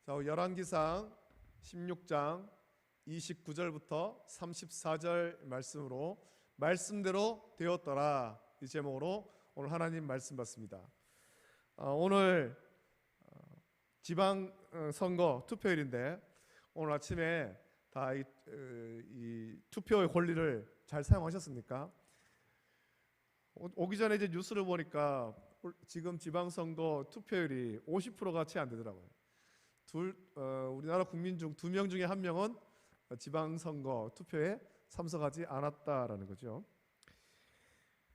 자, 열왕기상 16장 29절부터 34절 말씀으로 말씀대로 되었더라, 이 제목으로 오늘 하나님 말씀 받습니다. 오늘 지방선거 투표일인데 오늘 아침에 다 이 투표의 권리를 잘 사용하셨습니까? 오기 전에 이제 뉴스를 보니까 지금 지방선거 투표율이 50%가 채 안 되더라고요. 우리나라 국민 중 2명 중에 1명은 지방선거 투표에 참석하지 않았다라는 거죠.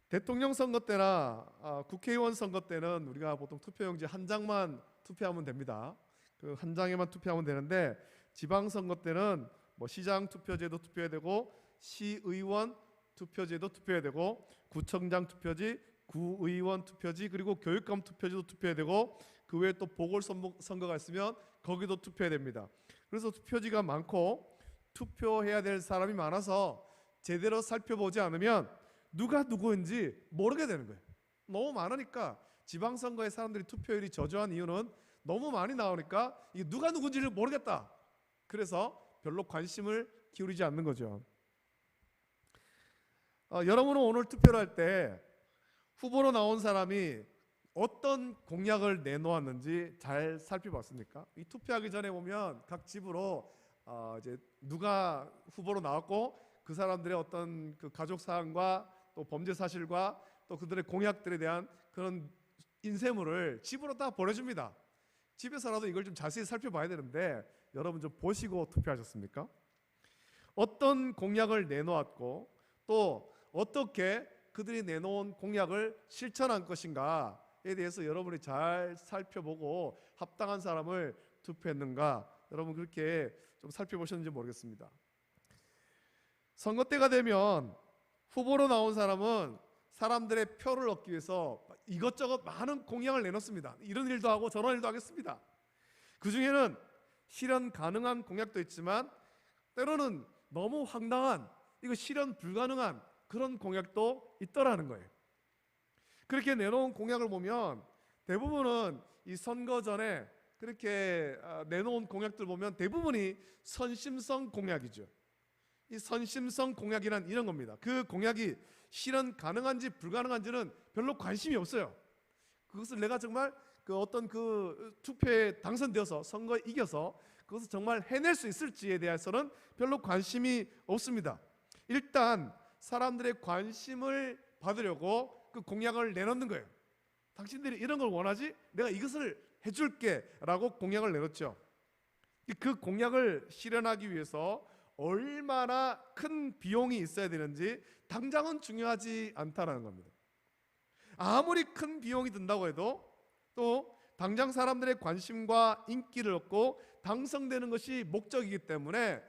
대통령 선거 때나 국회의원 선거 때는 우리가 보통 투표용지 한 장만 투표하면 됩니다. 그 한 장에만 투표하면 되는데 지방선거 때는 시장 투표제도 투표해야 되고 시의원 투표제도 투표해야 되고 구청장 투표지, 구의원 투표지, 그리고 교육감 투표지도 투표해야 되고 그 외에 또 보궐선거가 있으면 거기도 투표해야 됩니다. 그래서 투표지가 많고 투표해야 될 사람이 많아서 제대로 살펴보지 않으면 누가 누구인지 모르게 되는 거예요. 너무 많으니까 지방선거에 사람들이 투표율이 저조한 이유는 너무 많이 나오니까 이게 누가 누군지를 모르겠다. 그래서 별로 관심을 기울이지 않는 거죠. 여러분은 오늘 투표를 할 때 후보로 나온 사람이 어떤 공약을 내놓았는지 잘 살펴봤습니까? 이 투표하기 전에 보면 각 집으로 이제 누가 후보로 나왔고 그 사람들의 어떤 그 가족 사항과 또 범죄 사실과 또 그들의 공약들에 대한 그런 인쇄물을 집으로 다 보내줍니다. 집에서라도 이걸 좀 자세히 살펴봐야 되는데 여러분 좀 보시고 투표하셨습니까? 어떤 공약을 내놓았고 또 어떻게 그들이 내놓은 공약을 실천한 것인가에 대해서 여러분이 잘 살펴보고 합당한 사람을 투표했는가, 여러분 그렇게 좀 살펴보셨는지 모르겠습니다. 선거 때가 되면 후보로 나온 사람은 사람들의 표를 얻기 위해서 이것저것 많은 공약을 내놓습니다. 이런 일도 하고 저런 일도 하겠습니다. 그 중에는 실현 가능한 공약도 있지만 때로는 너무 황당한, 이거 실현 불가능한 그런 공약도 있더라는 거예요. 그렇게 내놓은 공약을 보면 대부분은 이 선거 전에 그렇게 내놓은 공약들 보면 대부분이 선심성 공약이죠. 이 선심성 공약이란 이런 겁니다. 그 공약이 실현 가능한지 불가능한지는 별로 관심이 없어요. 그것을 내가 정말 그 어떤 그 투표에 당선되어서 선거에 이겨서 그것을 정말 해낼 수 있을지에 대해서는 별로 관심이 없습니다. 일단 사람들의 관심을 받으려고 그 공약을 내놓는 거예요. 당신들이 이런 걸 원하지? 내가 이것을 해줄게 라고 공약을 내놓죠. 그 공약을 실현하기 위해서 얼마나 큰 비용이 있어야 되는지 당장은 중요하지 않다는 겁니다. 아무리 큰 비용이 든다고 해도 또 당장 사람들의 관심과 인기를 얻고 당선되는 것이 목적이기 때문에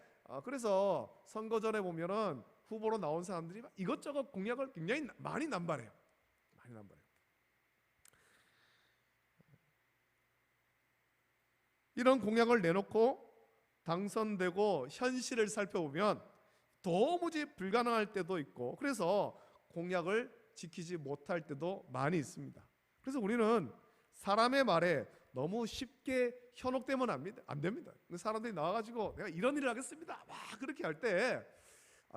그래서 선거 전에 보면은 후보로 나온 사람들이 이것저것 공약을 굉장히 많이 남발해요. 이런 공약을 내놓고 당선되고 현실을 살펴보면 도무지 불가능할 때도 있고 그래서 공약을 지키지 못할 때도 많이 있습니다. 그래서 우리는 사람의 말에 너무 쉽게 현혹되면 안 됩니다. 사람들이 나와가지고 내가 이런 일을 하겠습니다 막 그렇게 할 때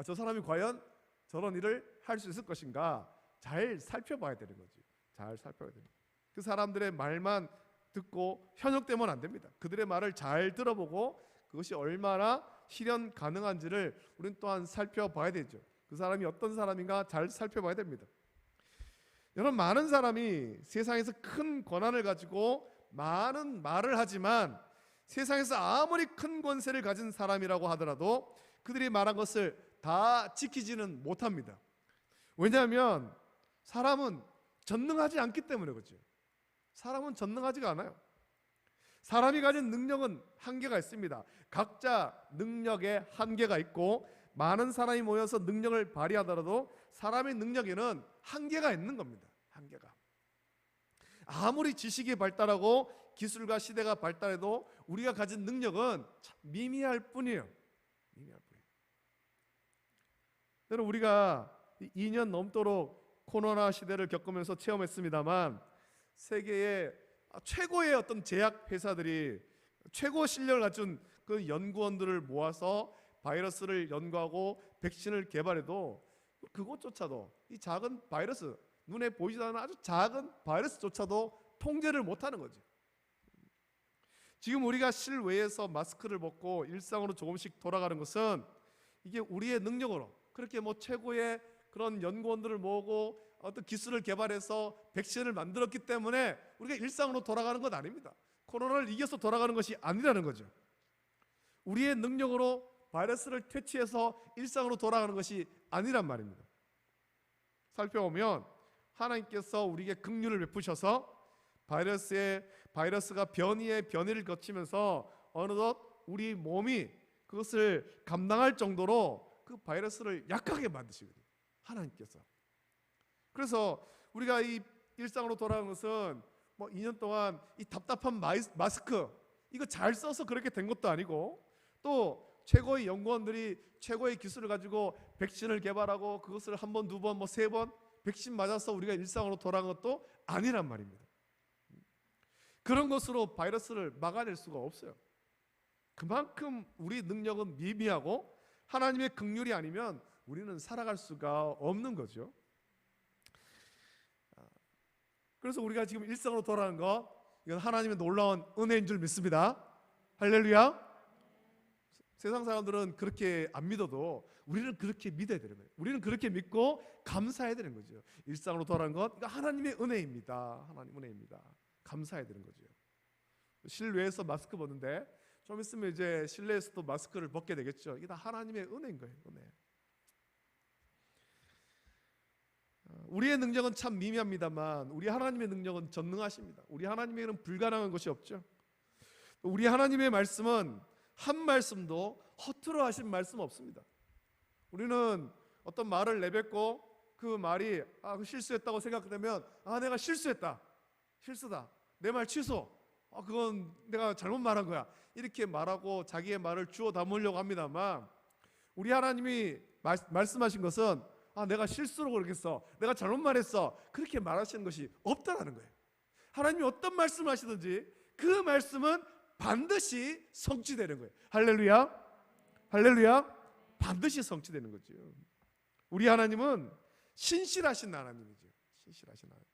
저 사람이 과연 저런 일을 할 수 있을 것인가 잘 살펴봐야 되는 거지. 잘 살펴봐야 됩니다. 그 사람들의 말만 듣고 현혹되면 안 됩니다. 그들의 말을 잘 들어보고 그것이 얼마나 실현 가능한지를 우리는 또한 살펴봐야 되죠. 그 사람이 어떤 사람인가 잘 살펴봐야 됩니다. 여러분, 많은 사람이 세상에서 큰 권한을 가지고 많은 말을 하지만 세상에서 아무리 큰 권세를 가진 사람이라고 하더라도 그들이 말한 것을 다 지키지는 못합니다. 왜냐하면 사람은 전능하지 않기 때문에 그렇죠. 사람은 전능하지가 않아요. 사람이 가진 능력은 한계가 있습니다. 각자 능력에 한계가 있고 많은 사람이 모여서 능력을 발휘하더라도 사람의 능력에는 한계가 있는 겁니다. 한계가. 아무리 지식이 발달하고 기술과 시대가 발달해도 우리가 가진 능력은 참 미미할 뿐이에요. 미미할 뿐이에요. 여러분, 우리가 2년 넘도록 코로나 시대를 겪으면서 체험했습니다만 세계의 최고의 어떤 제약 회사들이 최고 실력을 갖춘 그 연구원들을 모아서 바이러스를 연구하고 백신을 개발해도 그것조차도 이 작은 바이러스, 눈에 보이지도 않는 아주 작은 바이러스조차도 통제를 못하는 거죠. 지금 우리가 실외에서 마스크를 벗고 일상으로 조금씩 돌아가는 것은 이게 우리의 능력으로 그렇게 뭐 최고의 그런 연구원들을 모으고 어떤 기술을 개발해서 백신을 만들었기 때문에 우리가 일상으로 돌아가는 건 아닙니다. 코로나를 이겨서 돌아가는 것이 아니라는 거죠. 우리의 능력으로 바이러스를 퇴치해서 일상으로 돌아가는 것이 아니란 말입니다. 살펴보면 하나님께서 우리에게 긍휼을 베푸셔서 바이러스가 변이의 변이를 거치면서 어느덧 우리 몸이 그것을 감당할 정도로 그 바이러스를 약하게 만드시거든요. 하나님께서. 그래서 우리가 이 일상으로 돌아가는 것은 뭐 2년 동안 이 답답한 마스크 이거 잘 써서 그렇게 된 것도 아니고, 또 최고의 연구원들이 최고의 기술을 가지고 백신을 개발하고 그것을 한 번, 두 번, 뭐 세 번 백신 맞아서 우리가 일상으로 돌아간 것도 아니란 말입니다. 그런 것으로 바이러스를 막아낼 수가 없어요. 그만큼 우리 능력은 미미하고 하나님의 긍휼이 아니면 우리는 살아갈 수가 없는 거죠. 그래서 우리가 지금 일상으로 돌아가는 거, 이건 하나님의 놀라운 은혜인 줄 믿습니다. 할렐루야. 세상 사람들은 그렇게 안 믿어도 우리는 그렇게 믿어야 되는 거예요. 우리는 그렇게 믿고 감사해야 되는 거죠. 일상으로 돌아가는 것, 이거 하나님의 은혜입니다. 하나님 은혜입니다. 감사해야 되는 거죠. 실외에서 마스크 벗는데 좀 있으면 이제 실내에서도 마스크를 벗게 되겠죠. 이게 다 하나님의 은혜인 거예요. 은혜. 우리의 능력은 참 미미합니다만 우리 하나님의 능력은 전능하십니다. 우리 하나님에게는 불가능한 것이 없죠. 우리 하나님의 말씀은 한 말씀도 허투루 하신 말씀 없습니다. 우리는 어떤 말을 내뱉고 그 말이 실수했다고 생각되면 내가 실수했다, 실수다, 내 말 취소, 그건 내가 잘못 말한 거야, 이렇게 말하고 자기의 말을 주워 담으려고 합니다만 우리 하나님이 말씀하신 것은 내가 실수로 그러겠어, 내가 잘못 말했어, 그렇게 말하시는 것이 없다라는 거예요. 하나님이 어떤 말씀을 하시든지 그 말씀은 반드시 성취되는 거예요. 할렐루야. 할렐루야. 반드시 성취되는 거죠. 우리 하나님은 신실하신 하나님이죠. 신실하신 하나님.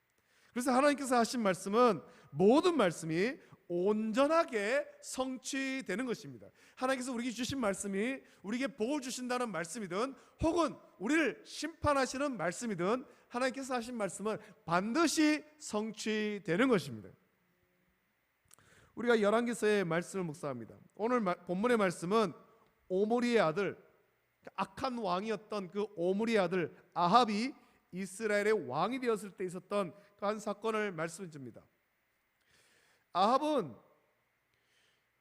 그래서 하나님께서 하신 말씀은 모든 말씀이 온전하게 성취되는 것입니다. 하나님께서 우리에게 주신 말씀이 우리에게 복을 주신다는 말씀이든 혹은 우리를 심판하시는 말씀이든 하나님께서 하신 말씀은 반드시 성취되는 것입니다. 우리가 열왕기서의 말씀을 묵상합니다. 오늘 본문의 말씀은 오므리의 아들, 악한 왕이었던 그 오므리의 아들 아합이 이스라엘의 왕이 되었을 때 있었던 그 한 사건을 말씀해 줍니다. 아합은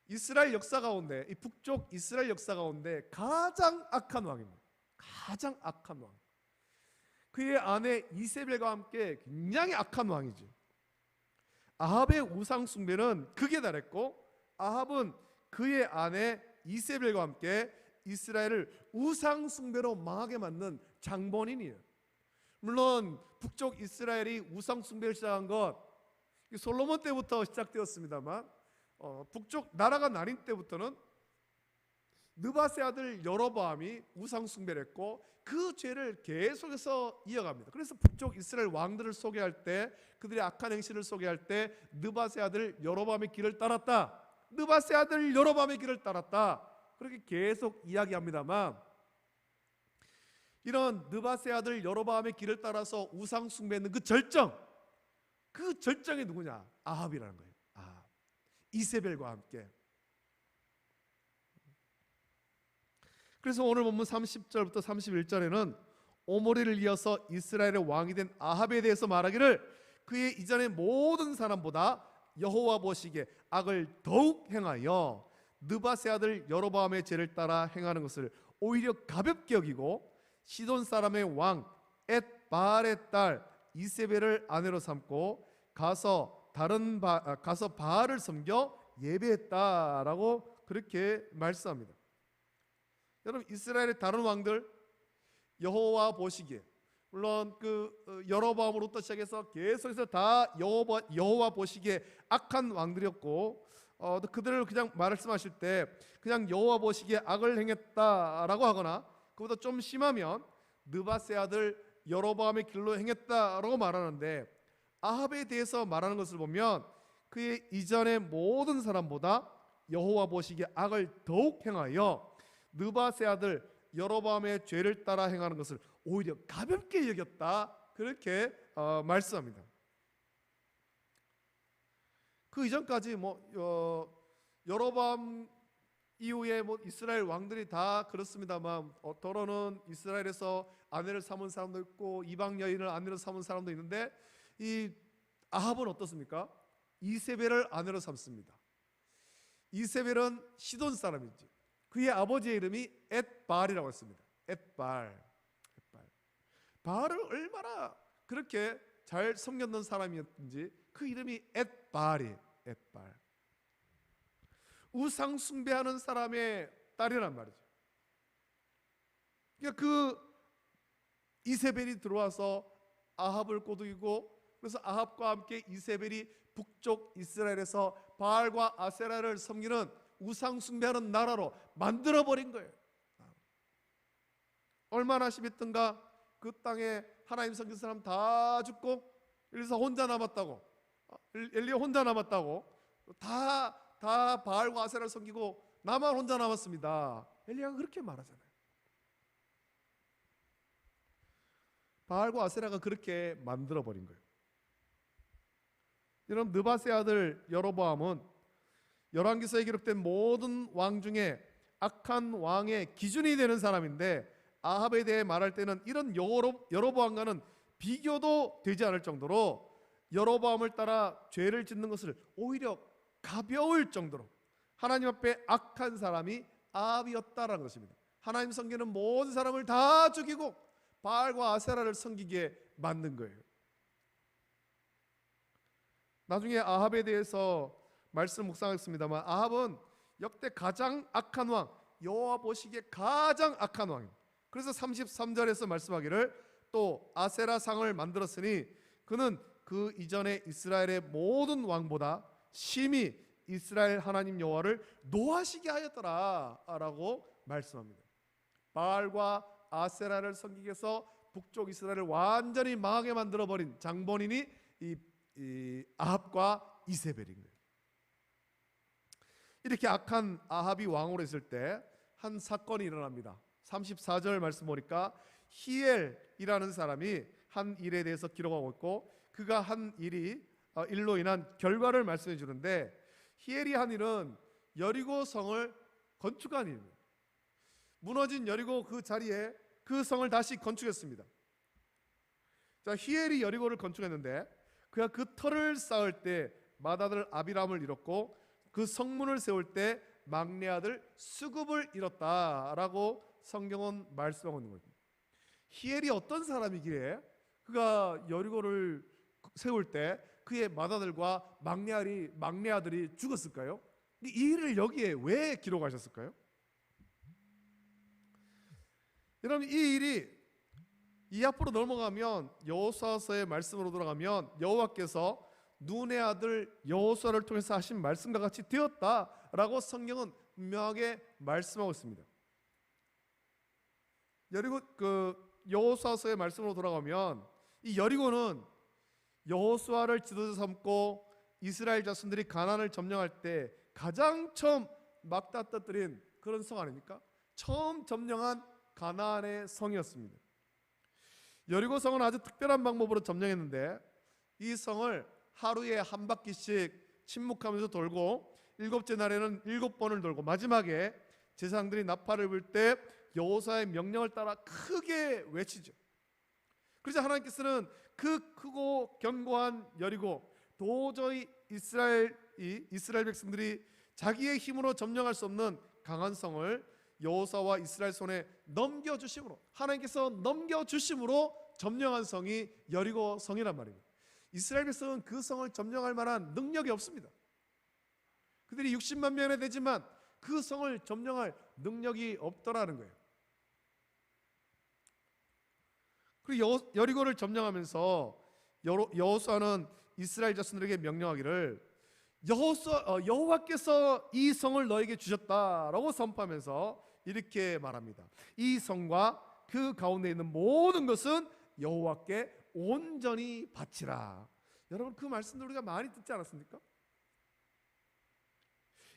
이스라엘 역사 가운데, 이 북쪽 이스라엘 역사 가운데 가장 악한 왕입니다. 가장 악한 왕. 그의 아내 이세벨과 함께 굉장히 악한 왕이죠. 아합의 우상 숭배는 극에 달했고 아합은 그의 아내 이세벨과 함께 이스라엘을 우상 숭배로 망하게 만든 장본인이에요. 물론 북쪽 이스라엘이 우상 숭배를 시작한 것 솔로몬 때부터 시작되었습니다만 북쪽 나라가 나뉜 때부터는 느밧의 아들 여로보암이 우상 숭배를 했고 그 죄를 계속해서 이어갑니다. 그래서 북쪽 이스라엘 왕들을 소개할 때, 그들의 악한 행실을 소개할 때 느밧의 아들 여로보암의 길을 따랐다, 느밧의 아들 여로보암의 길을 따랐다, 그렇게 계속 이야기합니다만 이런 느밧의 아들 여로보암의 길을 따라서 우상 숭배했는 그 절정이 누구냐? 아합이라는 거예요. 아합. 이세벨과 함께. 그래서 오늘 본문 30절부터 31절에는 오므리를 이어서 이스라엘의 왕이 된 아합에 대해서 말하기를 그의 이전의 모든 사람보다 여호와 보시기에 악을 더욱 행하여 느밧의 아들 여로보암의 죄를 따라 행하는 것을 오히려 가볍게 여기고 시돈 사람의 왕 엣바알의 딸 이세벨을 아내로 삼고 가서 바알을 섬겨 예배했다라고 그렇게 말씀합니다. 여러분, 이스라엘의 다른 왕들 여호와 보시기에, 물론 그 여로보암으로부터 시작해서 계속해서 다 여호와 보시기에 악한 왕들이었고 그들을 그냥 말씀하실 때 그냥 여호와 보시기에 악을 행했다라고 하거나 그보다 좀 심하면 느밧의 아들 여로보암의 길로 행했다라고 말하는데, 아합에 대해서 말하는 것을 보면 그의 이전의 모든 사람보다 여호와 보시기에 악을 더욱 행하여 느밧의 아들 여로보암의 죄를 따라 행하는 것을 오히려 가볍게 여겼다, 그렇게 말씀합니다. 그 이전까지 여로보암 이후에 이스라엘 왕들이 다 그렇습니다만, 더러는 이스라엘에서 아내를 삼은 사람도 있고 이방 여인을 아내로 삼은 사람도 있는데, 이 아합은 어떻습니까? 이세벨을 아내로 삼습니다. 이세벨은 시돈 사람이지. 그의 아버지의 이름이 엣발이라고 했습니다. 엣발. 바알을 얼마나 그렇게 잘 섬겼던 사람이었는지 그 이름이 엣발이. 엣발. 우상 숭배하는 사람의 딸이란 말이죠. 그러니까 그 이세벨이 들어와서 아합을 꼬드기고, 그래서 아합과 함께 이세벨이 북쪽 이스라엘에서 바알과 아세라를 섬기는 우상 숭배하는 나라로 만들어버린 거예요. 얼마나 심했던가. 그 땅에 하나님 섬긴 사람 다 죽고 엘리사 혼자 남았다고, 엘리야 혼자 남았다고, 다 바알과 아세라를 섬기고 나만 혼자 남았습니다. 엘리야가 그렇게 말하잖아요. 바알과 아세라가 그렇게 만들어버린 거예요. 여러분, 느밧의 아들 여로보암은 열왕기서에 기록된 모든 왕 중에 악한 왕의 기준이 되는 사람인데, 아합에 대해 말할 때는 이런 여로보암과는 비교도 되지 않을 정도로 여로보암을 따라 죄를 짓는 것을 오히려 가벼울 정도로 하나님 앞에 악한 사람이 아합이었다라는 것입니다. 하나님 섬기는 모든 사람을 다 죽이고 바알과 아세라를 섬기게 만든 거예요. 나중에 아합에 대해서 말씀 묵상했습니다만, 아합은 역대 가장 악한 왕, 여호와 보시기에 가장 악한 왕입니다. 그래서 33절에서 말씀하기를 또 아세라 상을 만들었으니 그는 그 이전에 이스라엘의 모든 왕보다 심히 이스라엘 하나님 여호와를 노하시게 하였더라 라고 말씀합니다. 바알과 아세라를 섬기기 위해서 북쪽 이스라엘을 완전히 망하게 만들어버린 장본인이 이 아합과 이세벨인 거예요. 이렇게 악한 아합이 왕으로 있을 때 한 사건이 일어납니다. 34절 말씀 보니까 히엘이라는 사람이 한 일에 대해서 기록하고 있고, 그가 한 일로 인한 결과를 말씀해 주는데, 히엘이 한 일은 여리고 성을 건축한 일입니다. 무너진 여리고 그 자리에 그 성을 다시 건축했습니다. 자, 히엘이 여리고를 건축했는데 그가 그 터를 쌓을 때 맏아들 아비람을 잃었고 그 성문을 세울 때 막내 아들 수굽을 잃었다라고 성경은 말씀하고 있는 겁니다. 히엘이 어떤 사람이기에 그가 여리고를 세울 때 그의 맏아들과 막내 아들이 죽었을까요? 이 일을 여기에 왜 기록하셨을까요? 여러분, 이 일이 이 앞으로 넘어가면 여호수아서의 말씀으로 돌아가면 여호와께서 눈의 아들 여호수아를 통해서 하신 말씀과 같이 되었다라고 성경은 분명하게 말씀하고 있습니다. 여리고 여호수아서의 말씀으로 돌아가면 이 여리고는 여호수아를 지도자 삼고 이스라엘 자손들이 가나안을 점령할 때 가장 처음 막다떠뜨린 그런 성 아닙니까? 처음 점령한 가나안의 성이었습니다. 여리고 성은 아주 특별한 방법으로 점령했는데, 이 성을 하루에 한 바퀴씩 침묵하면서 돌고 7째 날에는 7번을 돌고 마지막에 제사장들이 나팔을 불 때 여호수아의 명령을 따라 크게 외치죠. 그래서 하나님께서는 그 크고 견고한 여리고 도저히 이스라엘 백성들이 자기의 힘으로 점령할 수 없는 강한 성을 여호수아와 이스라엘 손에 넘겨주심으로, 하나님께서 넘겨주심으로 점령한 성이 여리고 성이란 말입니다. 이스라엘 백성은 그 성을 점령할 만한 능력이 없습니다. 그들이 60만 명이나 되지만 그 성을 점령할 능력이 없더라는 거예요. 그리고 여리고를 점령하면서 여호수아는 이스라엘 자손들에게 명령하기를 여호와께서 이 성을 너에게 주셨다라고 선포하면서 이렇게 말합니다. 이 성과 그 가운데 있는 모든 것은 여호와께 온전히 바치라. 여러분, 그 말씀도 우리가 많이 듣지 않았습니까?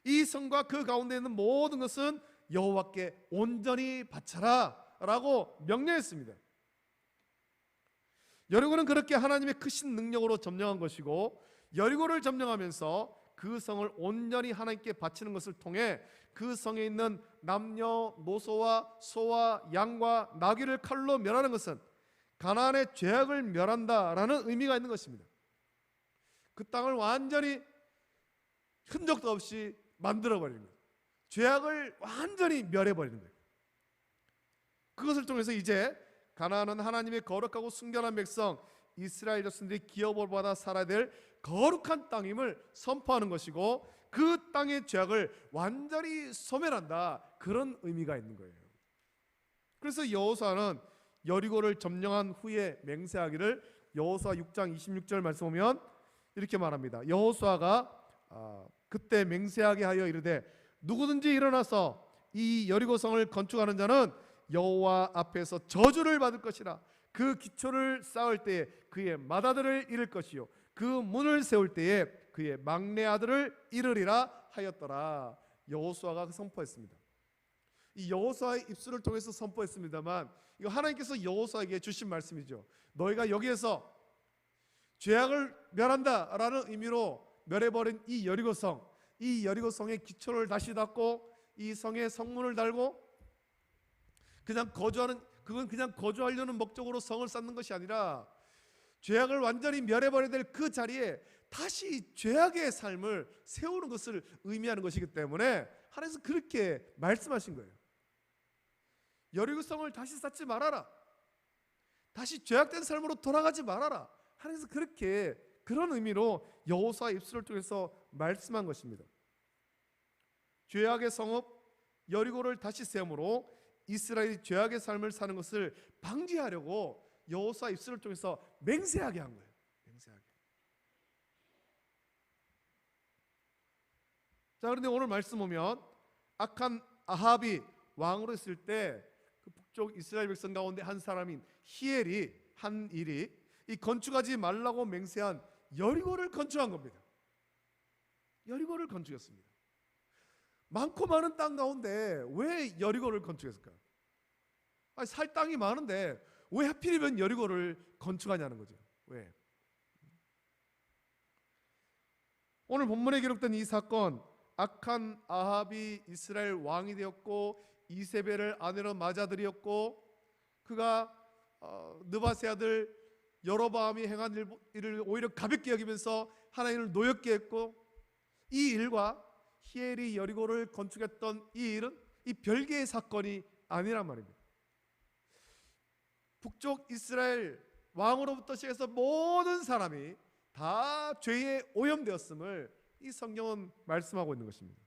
이 성과 그 가운데 있는 모든 것은 여호와께 온전히 바쳐라 라고 명령했습니다. 여리고는 그렇게 하나님의 크신 능력으로 점령한 것이고, 여리고를 점령하면서 그 성을 온전히 하나님께 바치는 것을 통해 그 성에 있는 남녀 노소와 소와 양과 나귀를 칼로 멸하는 것은 가나안의 죄악을 멸한다라는 의미가 있는 것입니다. 그 땅을 완전히 흔적도 없이 만들어버리는 거예요. 죄악을 완전히 멸해버리는 거예요. 그것을 통해서 이제 가나안은 하나님의 거룩하고 순결한 백성 이스라엘 자손들이 기업을 받아 살아야 될 거룩한 땅임을 선포하는 것이고, 그 땅의 죄악을 완전히 소멸한다, 그런 의미가 있는 거예요. 그래서 여호수아는 여리고를 점령한 후에 맹세하기를 여호수아 6장 26절 말씀 보면 이렇게 말합니다. 여호수아가 그때 맹세하게 하여 이르되 누구든지 일어나서 이 여리고성을 건축하는 자는 여호와 앞에서 저주를 받을 것이라. 그 기초를 쌓을 때에 그의 맏아들을 잃을 것이요 그 문을 세울 때에 그의 막내 아들을 잃으리라 하였더라. 여호수아가 선포했습니다. 이 여호수아의 입술을 통해서 선포했습니다만, 이거 하나님께서 여호수아에게 주신 말씀이죠. 너희가 여기에서 죄악을 멸한다라는 의미로 멸해버린 이 여리고성, 이 여리고성의 기초를 다시 닫고 이 성에 성문을 달고 그건 그냥 거주하려는 목적으로 성을 쌓는 것이 아니라 죄악을 완전히 멸해버려야 될 그 자리에 다시 죄악의 삶을 세우는 것을 의미하는 것이기 때문에 하나님께서 그렇게 말씀하신 거예요. 여리고성을 다시 쌓지 말아라, 다시 죄악된 삶으로 돌아가지 말아라. 하나님께서 그렇게, 그런 의미로 여호수아 입술을 통해서 말씀한 것입니다. 죄악의 성읍 여리고를 다시 세움으로 이스라엘이 죄악의 삶을 사는 것을 방지하려고 여호수아 입술을 통해서 맹세하게 한 거예요. 맹세하게. 자, 그런데 오늘 말씀 보면 악한 아합이 왕으로 있을 때 그 북쪽 이스라엘 백성 가운데 한 사람인 히엘이 한 일이 이 건축하지 말라고 맹세한 여리고를 건축한 겁니다. 여리고를 건축했습니다. 많고 많은 땅 가운데 왜 여리고를 건축했을까요? 아니, 살 땅이 많은데 왜 하필이면 여리고를 건축하냐는 거죠. 왜? 오늘 본문에 기록된 이 사건, 악한 아합이 이스라엘 왕이 되었고 이세벨을 아내로 맞아들였고, 그가 느바세 아들 여로보암이 행한 일을 오히려 가볍게 여기면서 하나님을 노엽게 했고, 이 일과 히엘이 여리고를 건축했던 이 일은 이 별개의 사건이 아니란 말입니다. 북쪽 이스라엘 왕으로부터 시작해서 모든 사람이 다 죄에 오염되었음을 이 성경은 말씀하고 있는 것입니다.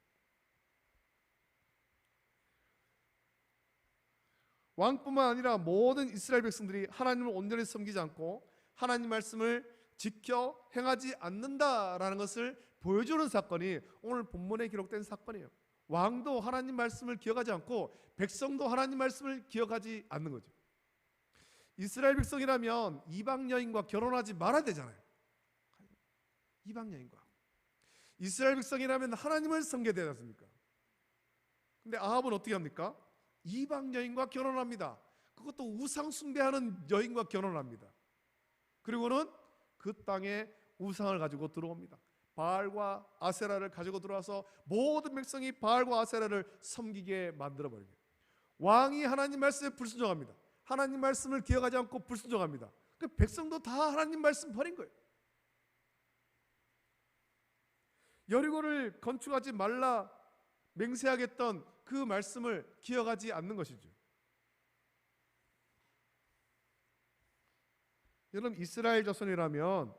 왕뿐만 아니라 모든 이스라엘 백성들이 하나님을 온전히 섬기지 않고 하나님 말씀을 지켜 행하지 않는다라는 것을 보여주는 사건이 오늘 본문에 기록된 사건이에요. 왕도 하나님 말씀을 기억하지 않고 백성도 하나님 말씀을 기억하지 않는 거죠. 이스라엘 백성이라면 이방 여인과 결혼하지 말아야 되잖아요. 이방 여인과. 이스라엘 백성이라면 하나님을 섬겨야 되지 않습니까? 근데 아합은 어떻게 합니까? 이방 여인과 결혼합니다. 그것도 우상 숭배하는 여인과 결혼합니다. 그리고는 그 땅에 우상을 가지고 들어옵니다. 바알과 아세라를 가지고 들어와서 모든 백성이 바알과 아세라를 섬기게 만들어버립니다. 왕이 하나님 말씀에 불순종합니다. 하나님 말씀을 기억하지 않고 불순종합니다. 그 백성도 다 하나님 말씀 버린 거예요. 여리고를 건축하지 말라 맹세하겠던 그 말씀을 기억하지 않는 것이죠. 여러분, 이스라엘 자손이라면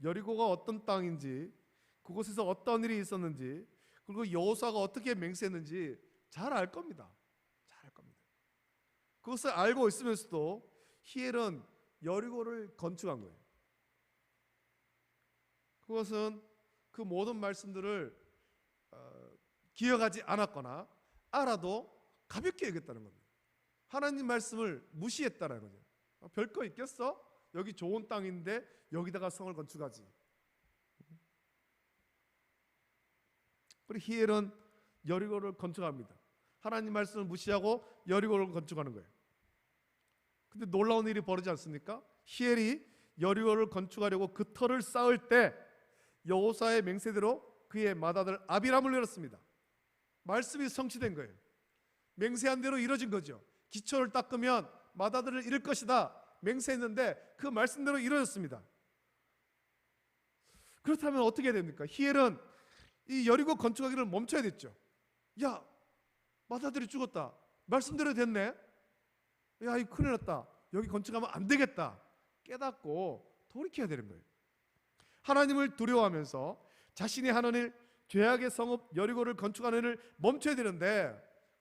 여리고가 어떤 땅인지, 그곳에서 어떤 일이 있었는지, 그리고 여호수아가 어떻게 맹세했는지 잘 알 겁니다. 잘 알 겁니다. 그것을 알고 있으면서도 히엘은 여리고를 건축한 거예요. 그것은 그 모든 말씀들을 기억하지 않았거나 알아도 가볍게 여겼다는 겁니다. 하나님 말씀을 무시했다는 거죠. 별거 있겠어? 여기 좋은 땅인데 여기다가 성을 건축하지. 그리고 히엘은 여리고를 건축합니다. 하나님 말씀을 무시하고 여리고를 건축하는 거예요. 근데 놀라운 일이 벌어지지 않습니까? 히엘이 여리고를 건축하려고 그 터를 쌓을 때 여호수아의 맹세대로 그의 맏아들 아비람을 내렸습니다. 말씀이 성취된 거예요. 맹세한 대로 이루어진 거죠. 기초를 닦으면 맏아들을 잃을 것이다 맹세했는데 그 말씀대로 이루어졌습니다. 그렇다면 어떻게 됩니까? 히엘은 이 여리고 건축하기를 멈춰야 됐죠. 야, 맏아들이 죽었다. 말씀대로 됐네. 야, 이 큰일 났다. 여기 건축하면 안 되겠다. 깨닫고 돌이켜야 되는 거예요. 하나님을 두려워하면서 자신이 하는 일, 죄악의 성읍 여리고를 건축하는 일을 멈춰야 되는데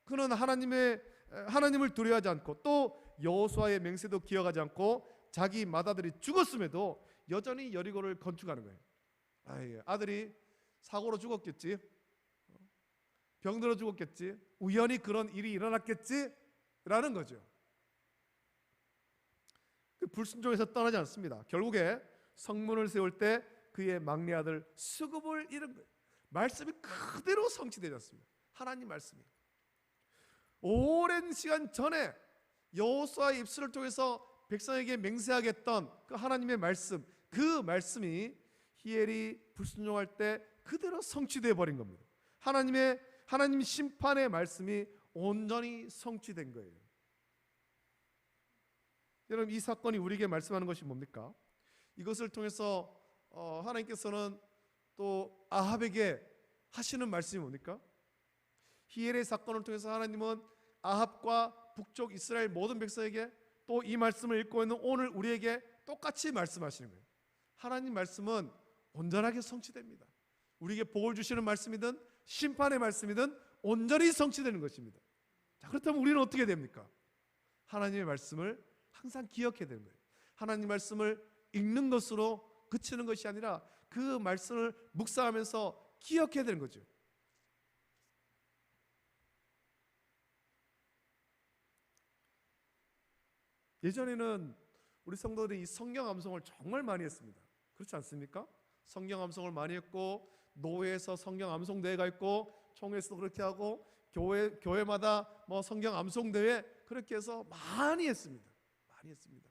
그는 하나님을 두려워하지 않고 또 여호수아의 맹세도 기억하지 않고 자기 맏아들이 죽었음에도 여전히 여리고를 건축하는 거예요. 아들이 사고로 죽었겠지, 병들어 죽었겠지, 우연히 그런 일이 일어났겠지 라는 거죠. 그 불순종에서 떠나지 않습니다. 결국에 성문을 세울 때 그의 막내 아들 수급을 잃은 거예요. 말씀이 그대로 성취되지 않습니다. 하나님 말씀이 오랜 시간 전에 여호수아의 입술을 통해서 백성에게 맹세하겠던 그 하나님의 말씀, 그 말씀이 히엘이 불순종할 때 그대로 성취되어 버린 겁니다. 하나님 심판의 말씀이 온전히 성취된 거예요. 여러분, 이 사건이 우리에게 말씀하는 것이 뭡니까? 이것을 통해서 하나님께서는 또 아합에게 하시는 말씀이 뭡니까? 히엘의 사건을 통해서 하나님은 아합과 북쪽 이스라엘 모든 백성에게 또 이 말씀을 읽고 있는 오늘 우리에게 똑같이 말씀하시는 거예요. 하나님 말씀은 온전하게 성취됩니다. 우리에게 복을 주시는 말씀이든 심판의 말씀이든 온전히 성취되는 것입니다. 자, 그렇다면 우리는 어떻게 됩니까? 하나님의 말씀을 항상 기억해야 되는 거예요. 하나님 말씀을 읽는 것으로 그치는 것이 아니라 그 말씀을 묵상하면서 기억해야 되는 거죠. 예전에는 우리 성도들이 이 성경 암송을 정말 많이 했습니다. 그렇지 않습니까? 성경 암송을 많이 했고 노회에서 성경 암송 대회가 있고 총회에서도 그렇게 하고 교회마다 뭐 성경 암송 대회 그렇게 해서 많이 했습니다. 많이 했습니다.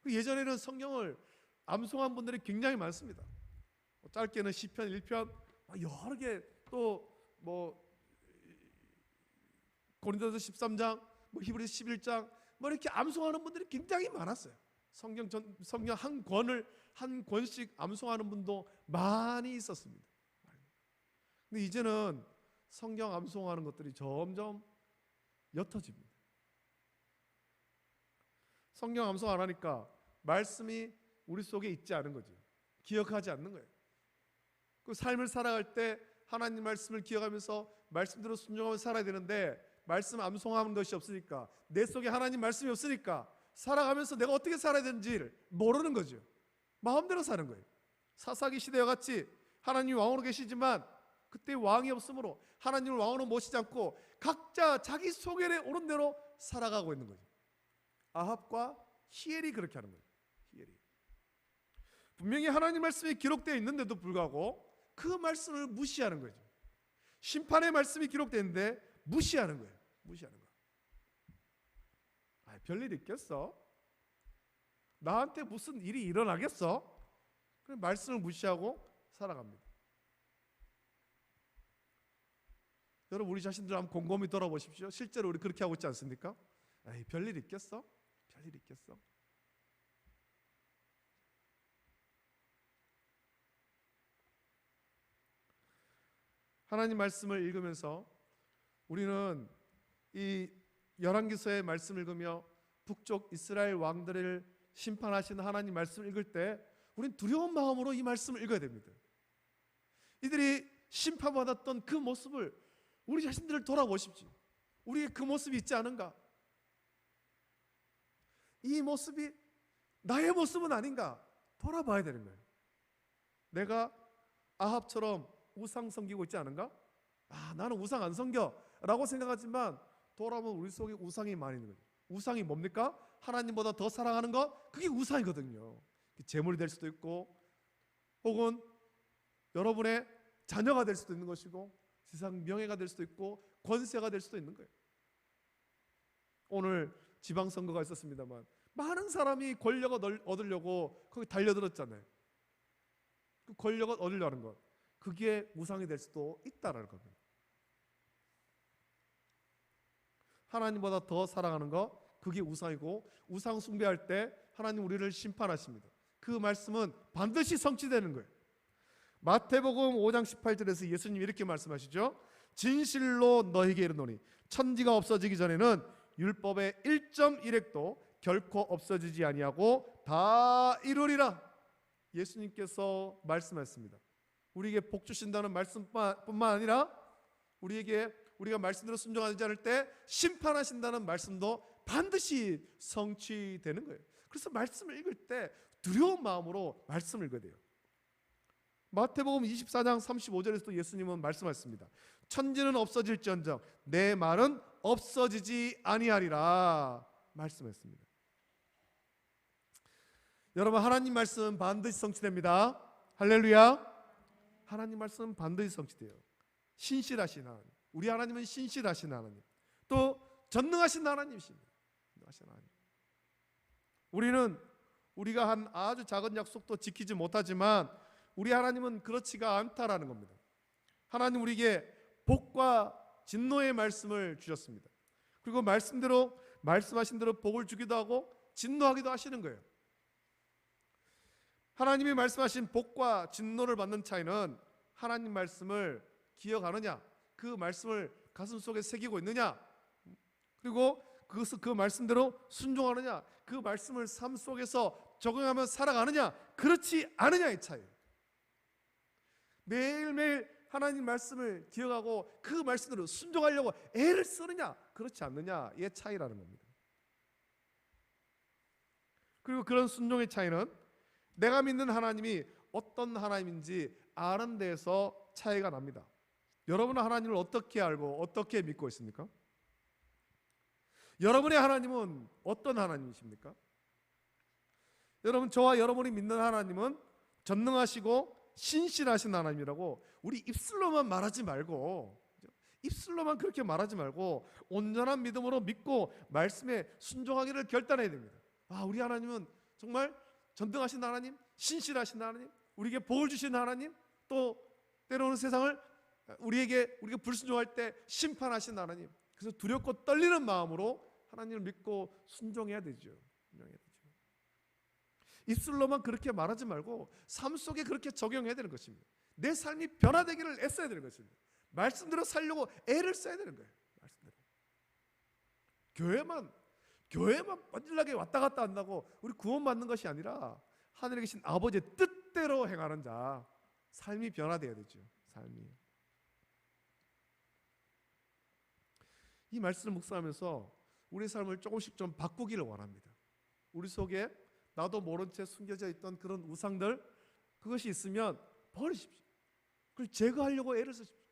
예전에는 성경을 암송한 분들이 굉장히 많습니다. 짧게는 시편 1편, 여러 개, 또 뭐 고린도서 13장, 뭐 히브리서 11장, 뭐 이렇게 암송하는 분들이 굉장히 많았어요. 성경 한 권씩 암송하는 분도 많이 있었습니다. 근데 이제는 성경 암송하는 것들이 점점 옅어집니다. 성경 암송 안 하니까 말씀이 우리 속에 있지 않은 거죠. 기억하지 않는 거예요. 그 삶을 살아갈 때 하나님 말씀을 기억하면서 말씀대로 순종하면서 살아야 되는데 말씀 암송하는 것이 없으니까, 내 속에 하나님 말씀이 없으니까 살아가면서 내가 어떻게 살아야 되는지를 모르는 거죠. 마음대로 사는 거예요. 사사기 시대와 같이 하나님이 왕으로 계시지만 그때 왕이 없으므로 하나님을 왕으로 모시지 않고 각자 자기 소견에 오른 대로 살아가고 있는 거죠. 아합과 히엘이 그렇게 하는 거예요. 히엘이 분명히 하나님 말씀이 기록되어 있는데도 불구하고 그 말씀을 무시하는 거죠. 심판의 말씀이 기록되어 있는데 무시하는 거예요. 무시하는 거예요. 별일 있겠어? 나한테 무슨 일이 일어나겠어? 그래 말씀을 무시하고 살아갑니다. 여러분, 우리 자신들 한번 곰곰이 돌아보십시오. 실제로 우리 그렇게 하고 있지 않습니까? 별일 있겠어? 별일 있겠어? 하나님 말씀을 읽으면서 우리는 이 열왕기서의 말씀을 읽으며 북쪽 이스라엘 왕들을 심판하시는 하나님 말씀을 읽을 때 우리는 두려운 마음으로 이 말씀을 읽어야 됩니다. 이들이 심판받았던 그 모습을 우리 자신들을 돌아보십시오. 우리의 그 모습이 있지 않은가? 이 모습이 나의 모습은 아닌가? 돌아봐야 되는 거예요. 내가 아합처럼 우상 섬기고 있지 않은가? 나는 우상 안 섬겨 라고 생각하지만 돌아보면 우리 속에 우상이 많이 있는 거죠. 우상이 뭡니까? 하나님보다 더 사랑하는 것, 그게 우상이거든요. 재물이 될 수도 있고, 혹은 여러분의 자녀가 될 수도 있는 것이고, 세상 명예가 될 수도 있고, 권세가 될 수도 있는 거예요. 오늘 지방선거가 있었습니다만 많은 사람이 권력을 얻으려고 거기 달려들었잖아요. 그 권력을 얻으려는 것, 그게 우상이 될 수도 있다는 겁니다. 하나님보다 더 사랑하는 것, 그게 우상이고, 우상 숭배할 때 하나님 우리를 심판하십니다. 그 말씀은 반드시 성취되는 거예요. 마태복음 5장 18절에서 예수님이 이렇게 말씀하시죠. 진실로 너희에게 이르노니 천지가 없어지기 전에는 율법의 1.1획도 결코 없어지지 아니하고 다 이루리라. 예수님께서 말씀하셨습니다. 우리에게 복 주신다는 말씀뿐만 아니라 우리가 말씀대로 순종하지 않을 때 심판하신다는 말씀도 반드시 성취되는 거예요. 그래서 말씀을 읽을 때 두려운 마음으로 말씀을 읽어야 돼요. 마태복음 24장 35절에서도 예수님은 말씀하셨습니다. 천지는 없어질지언정 내 말은 없어지지 아니하리라 말씀했습니다. 여러분, 하나님 말씀 반드시 성취됩니다. 할렐루야. 하나님 말씀 반드시 성취돼요. 신실하신 하나님, 우리 하나님은 신실하신 하나님, 또 전능하신 하나님이십니다. 우리가 한 아주 작은 약속도 지키지 못하지만 우리 하나님은 그렇지가 않다라는 겁니다. 하나님 우리에게 복과 진노의 말씀을 주셨습니다. 그리고 말씀하신 대로 복을 주기도 하고 진노하기도 하시는 거예요. 하나님이 말씀하신 복과 진노를 받는 차이는 하나님 말씀을 기억하느냐, 그 말씀을 가슴속에 새기고 있느냐, 그리고 그 말씀대로 순종하느냐, 그 말씀을 삶 속에서 적용하며 살아가느냐, 그렇지 않느냐의 차이. 매일매일 하나님 말씀을 기억하고 그 말씀대로 순종하려고 애를 쓰느냐, 그렇지 않느냐의 차이라는 겁니다. 그리고 그런 순종의 차이는 내가 믿는 하나님이 어떤 하나님인지 아는 데에서 차이가 납니다. 여러분은 하나님을 어떻게 알고 어떻게 믿고 있습니까? 여러분의 하나님은 어떤 하나님이십니까? 여러분, 저와 여러분이 믿는 하나님은 전능하시고 신실하신 하나님이라고 우리 입술로만 말하지 말고, 입술로만 그렇게 말하지 말고 온전한 믿음으로 믿고 말씀에 순종하기를 결단해야 됩니다. 우리 하나님은 정말 전능하신 하나님, 신실하신 하나님, 우리에게 복을 주신 하나님, 또 때로는 세상을 우리가 불순종할 때 심판하신 하나님. 그래서 두렵고 떨리는 마음으로 하나님을 믿고 순종해야 되죠. 입술로만 그렇게 말하지 말고 삶 속에 그렇게 적용해야 되는 것입니다. 내 삶이 변화되기를 애써야 되는 것입니다. 말씀대로 살려고 애를 써야 되는 거예요. 말씀대로. 교회만 뻔질나게 왔다 갔다 한다고 우리 구원받는 것이 아니라 하늘에 계신 아버지의 뜻대로 행하는 자, 삶이 변화되어야 되죠. 삶이. 이 말씀을 묵상하면서 우리 삶을 조금씩 좀 바꾸기를 원합니다. 우리 속에 나도 모른 채 숨겨져 있던 그런 우상들, 그것이 있으면 버리십시오. 그걸 제거하려고 애를 쓰십시오.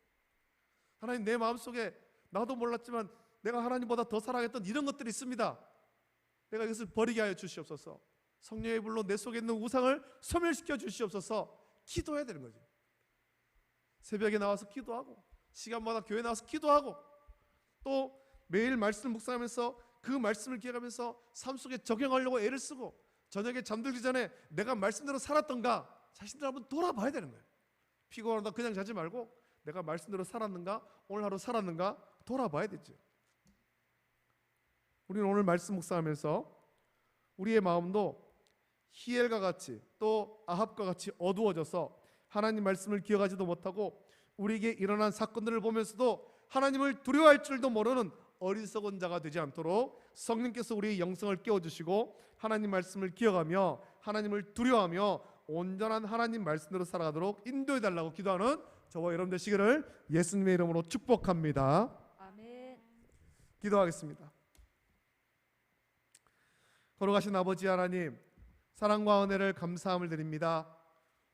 하나님, 내 마음속에 나도 몰랐지만 내가 하나님보다 더 사랑했던 이런 것들이 있습니다. 내가 이것을 버리게 하여 주시옵소서. 성령의 불로 내 속에 있는 우상을 소멸시켜 주시옵소서. 기도해야 되는 거죠. 새벽에 나와서 기도하고, 시간마다 교회 나와서 기도하고, 또 매일 말씀을 묵상하면서 그 말씀을 기억하면서 삶 속에 적용하려고 애를 쓰고, 저녁에 잠들기 전에 내가 말씀대로 살았던가 자신들 한번 돌아봐야 되는 거예요. 피곤하다 그냥 자지 말고 내가 말씀대로 살았는가, 오늘 하루 살았는가 돌아봐야 되죠. 우리는 오늘 말씀 묵상하면서 우리의 마음도 히엘과 같이 또 아합과 같이 어두워져서 하나님 말씀을 기억하지도 못하고 우리에게 일어난 사건들을 보면서도 하나님을 두려워할 줄도 모르는 어리석은 자가 되지 않도록 성령께서 우리의 영성을 깨워주시고 하나님 말씀을 기억하며 하나님을 두려워하며 온전한 하나님 말씀대로 살아가도록 인도해달라고 기도하는 저와 여러분 되시기를 예수님의 이름으로 축복합니다. 아멘. 기도하겠습니다. 걸어가신 아버지 하나님, 사랑과 은혜를 감사함을 드립니다.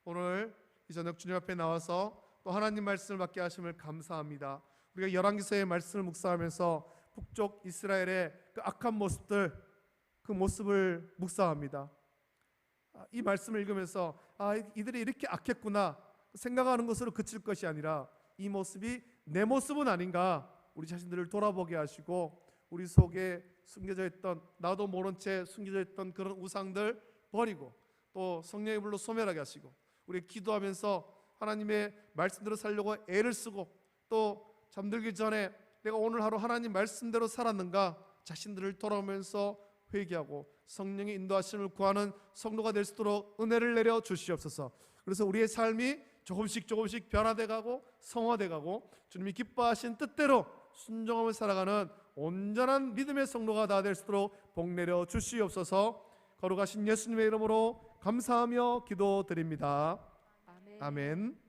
오늘 이 저녁 주님 앞에 나와서 또 하나님 말씀을 받게 하심을 감사합니다. 우리가 열왕기서의 말씀을 묵상하면서 북쪽 이스라엘의 그 악한 모습들, 그 모습을 묵상합니다. 이 말씀을 읽으면서 이들이 이렇게 악했구나 생각하는 것으로 그칠 것이 아니라 이 모습이 내 모습은 아닌가, 우리 자신들을 돌아보게 하시고 우리 속에 숨겨져 있던, 나도 모른 채 숨겨져 있던 그런 우상들 버리고 또 성령의 불로 소멸하게 하시고, 우리 기도하면서 하나님의 말씀대로 살려고 애를 쓰고 또 잠들기 전에 내가 오늘 하루 하나님 말씀대로 살았는가 자신들을 돌아오면서 회개하고 성령의 인도하심을 구하는 성도가 될 수 있도록 은혜를 내려 주시옵소서. 그래서 우리의 삶이 조금씩 변화돼 가고 성화돼 가고 주님이 기뻐하신 뜻대로 순종하며 살아가는 온전한 믿음의 성도가 다 될 수 있도록 복 내려 주시옵소서. 거룩하신 예수님의 이름으로 감사하며 기도드립니다. 아멘.